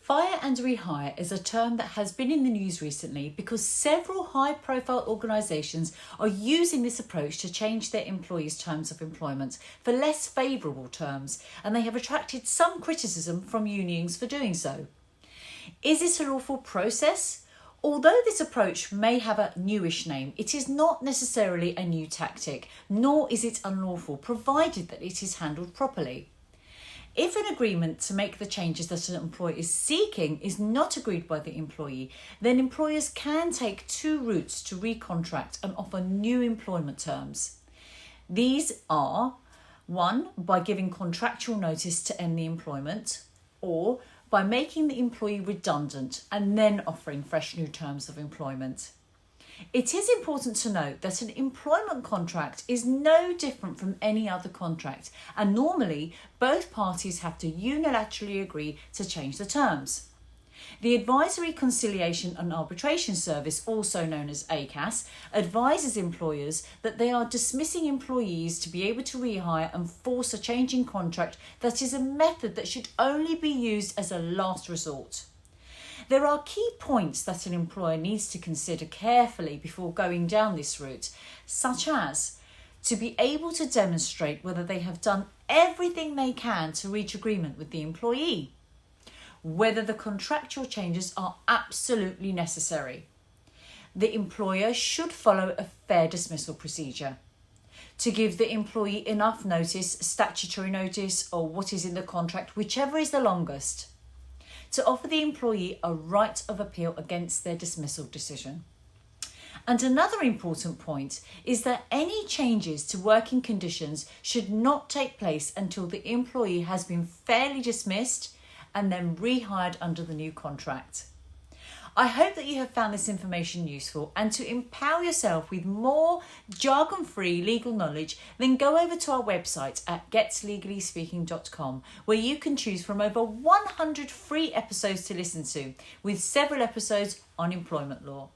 Fire and rehire is a term that has been in the news recently because several high-profile organisations are using this approach to change their employees' terms of employment for less favourable terms, and they have attracted some criticism from unions for doing so. Is this a lawful process? Although this approach may have a newish name, it is not necessarily a new tactic, nor is it unlawful, provided that it is handled properly. If an agreement to make the changes that an employer is seeking is not agreed by the employee, then employers can take two routes to recontract and offer new employment terms. These are 1. By giving contractual notice to end the employment, or by making the employee redundant and then offering fresh new terms of employment. It is important to note that an employment contract is no different from any other contract, and normally both parties have to unilaterally agree to change the terms. The Advisory Conciliation and Arbitration Service, also known as ACAS, advises employers that they are dismissing employees to be able to rehire and force a change in contract that is a method that should only be used as a last resort. There are key points that an employer needs to consider carefully before going down this route, such as to be able to demonstrate whether they have done everything they can to reach agreement with the employee, whether the contractual changes are absolutely necessary. The employer should follow a fair dismissal procedure, to give the employee enough notice, statutory notice, or what is in the contract, whichever is the longest, to offer the employee a right of appeal against their dismissal decision. And another important point is that any changes to working conditions should not take place until the employee has been fairly dismissed and then rehired under the new contract. I hope that you have found this information useful, and to empower yourself with more jargon-free legal knowledge, then go over to our website at getslegallyspeaking.com, where you can choose from over 100 free episodes to listen to, with several episodes on employment law.